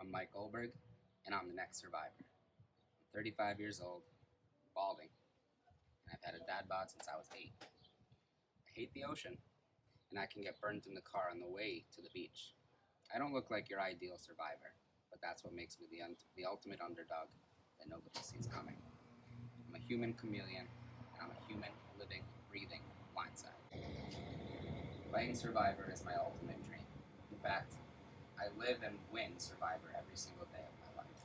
I'm Mike Goldberg, and I'm the next survivor. I'm 35 years old, balding, and I've had a dad bod since I was 8. I hate the ocean, and I can get burnt in the car on the way to the beach. I don't look like your ideal survivor, but that's what makes me the ultimate underdog that nobody sees coming. I'm a human chameleon, and I'm a human living, breathing blindside. Playing Survivor is my ultimate dream. In fact, I live and win Survivor every single day of my life.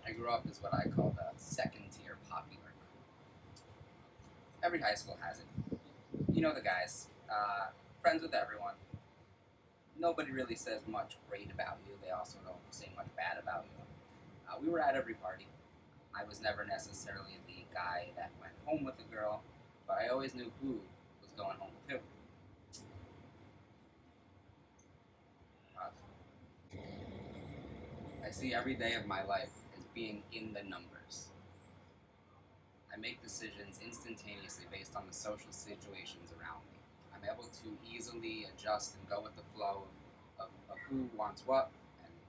I grew up as what I call the second-tier popular crew. Every high school has it. You know the guys. Friends with everyone. Nobody really says much great about you. They also don't say much bad about you. We were at every party. I was never necessarily the guy that went home with a girl, but I always knew who was going home with who. I see every day of my life as being in the numbers. I make decisions instantaneously based on the social situations around me. I'm able to easily adjust and go with the flow of who wants what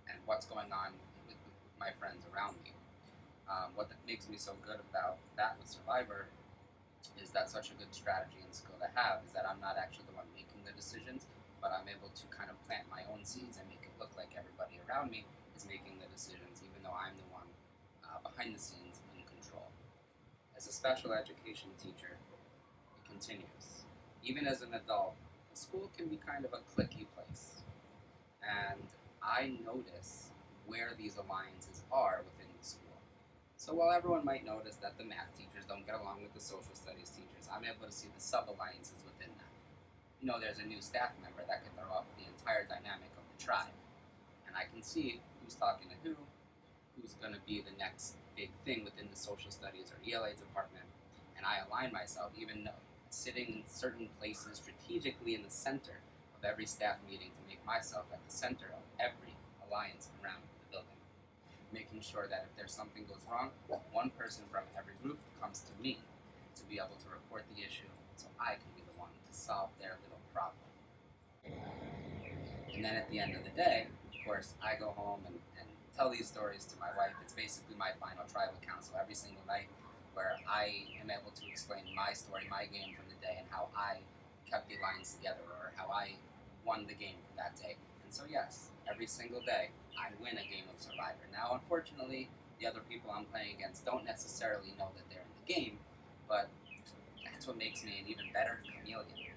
and what's going on with my friends around me. What makes me so good about that with Survivor is that such a good strategy and skill to have is that I'm not actually the one making the decisions, but I'm able to kind of plant my own seeds and make it look like everybody around me is making the decisions, even though I'm the one behind the scenes in control. As a special education teacher, it continues. Even as an adult, the school can be kind of a cliquey place. And I notice where these alliances are within the school. So while everyone might notice that the math teachers don't get along with the social studies teachers, I'm able to see the sub-alliances within that. You know, there's a new staff member that can throw off the entire dynamic of the tribe. And I can see who's talking to who's going to be the next big thing within the social studies or ELA department. And I align myself, even sitting in certain places strategically in the center of every staff meeting to make myself at the center of every alliance around the building. Making sure that if there's something goes wrong, one person from every group comes to me to be able to report the issue so I can be the one to solve their little problem. And then at the end of the day, of course, I go home and tell these stories to my wife. It's basically my final tribal council every single night where I am able to explain my story, my game from the day, and how I kept the alliance together or how I won the game for that day. And so yes, every single day, I win a game of Survivor. Now, unfortunately, the other people I'm playing against don't necessarily know that they're in the game, but that's what makes me an even better chameleon.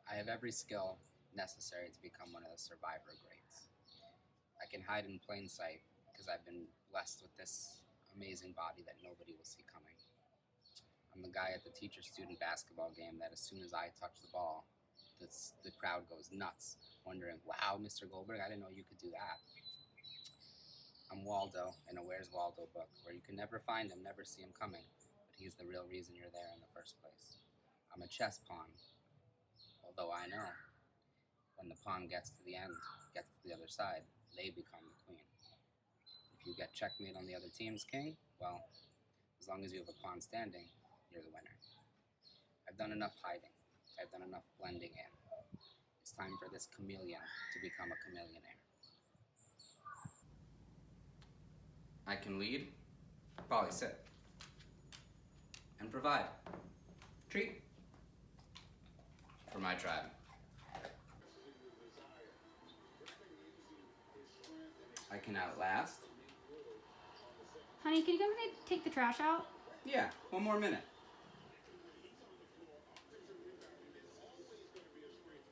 I have every skill necessary to become one of the Survivor greats. I can hide in plain sight because I've been blessed with this amazing body that nobody will see coming. I'm the guy at the teacher-student basketball game that as soon as I touch the ball, the crowd goes nuts, wondering, wow, Mr. Goldberg, I didn't know you could do that. I'm Waldo in a Where's Waldo book, where you can never find him, never see him coming, but he's the real reason you're there in the first place. I'm a chess pawn, although I know when the pawn gets to the end, gets to the other side, they become the queen. If you get checkmate on the other team's king, well, as long as you have a pawn standing, you're the winner. I've done enough hiding. I've done enough blending in. It's time for this chameleon to become a chameleonaire. I can lead, probably sit, and provide. Treat for my tribe. I can outlast. Honey, can you come and take the trash out? Yeah, one more minute.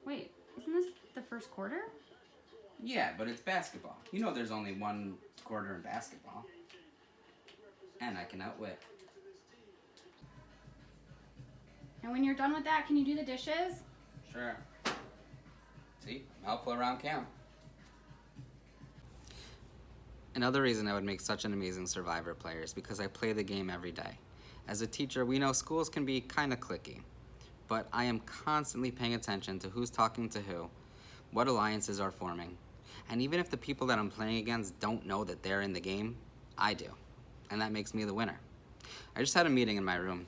Wait, isn't this the first quarter? Yeah, but it's basketball. You know there's only one quarter in basketball. And I can outwit. And when you're done with that, can you do the dishes? Sure. See, I'm helpful around camp. Another reason I would make such an amazing Survivor player is because I play the game every day. As a teacher, we know schools can be kind of cliquey, but I am constantly paying attention to who's talking to who, what alliances are forming, and even if the people that I'm playing against don't know that they're in the game, I do, and that makes me the winner. I just had a meeting in my room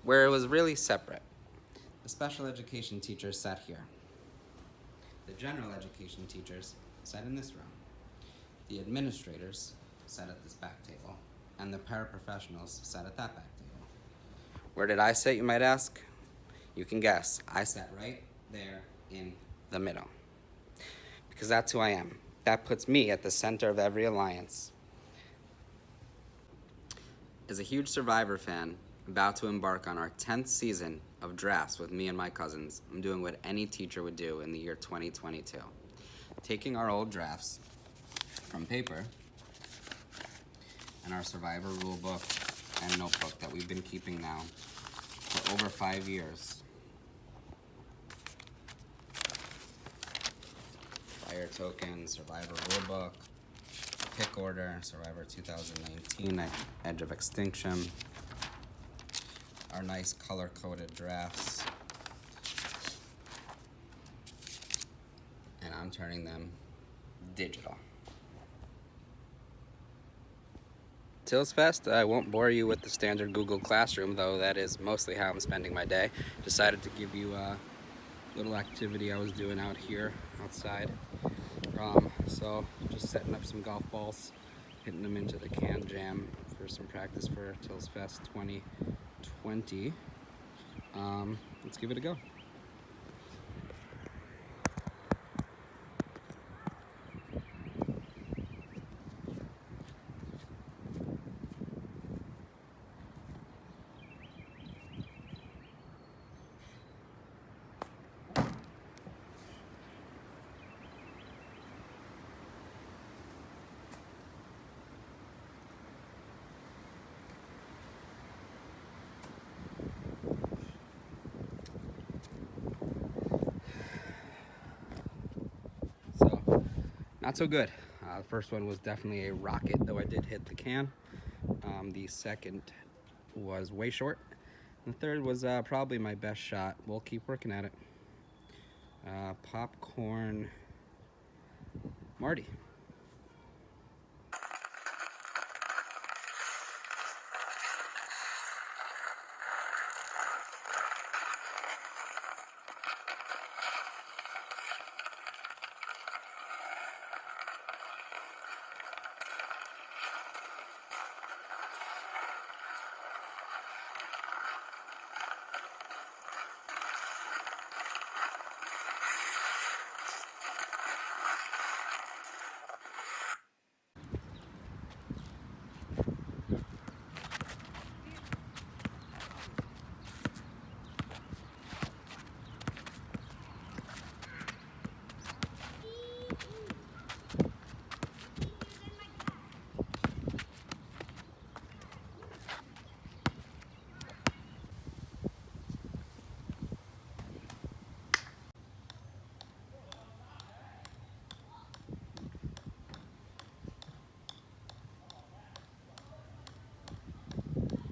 where it was really separate. The special education teacher sat here. The general education teachers sat in this room. The administrators sat at this back table, and the paraprofessionals sat at that back table. Where did I sit, you might ask? You can guess. I sat right there in the middle. Because that's who I am. That puts me at the center of every alliance. As a huge Survivor fan, about to embark on our 10th season of drafts with me and my cousins, I'm doing what any teacher would do in the year 2022. Taking our old drafts from paper and our Survivor rule book and notebook that we've been keeping now for over 5 years. Fire token, Survivor rulebook, pick order, Survivor 2019, Edge of Extinction, our nice color-coded drafts, and I'm turning them digital. Tills Fest, I won't bore you with the standard Google Classroom, though that is mostly how I'm spending my day. Decided to give you a little activity I was doing out here outside. So just setting up some golf balls, hitting them into the can jam for some practice for Tills Fest 2020. Let's give it a go. Not so good. The first one was definitely a rocket, though I did hit the can. The second was way short. The third was probably my best shot. We'll keep working at it. Popcorn Marty.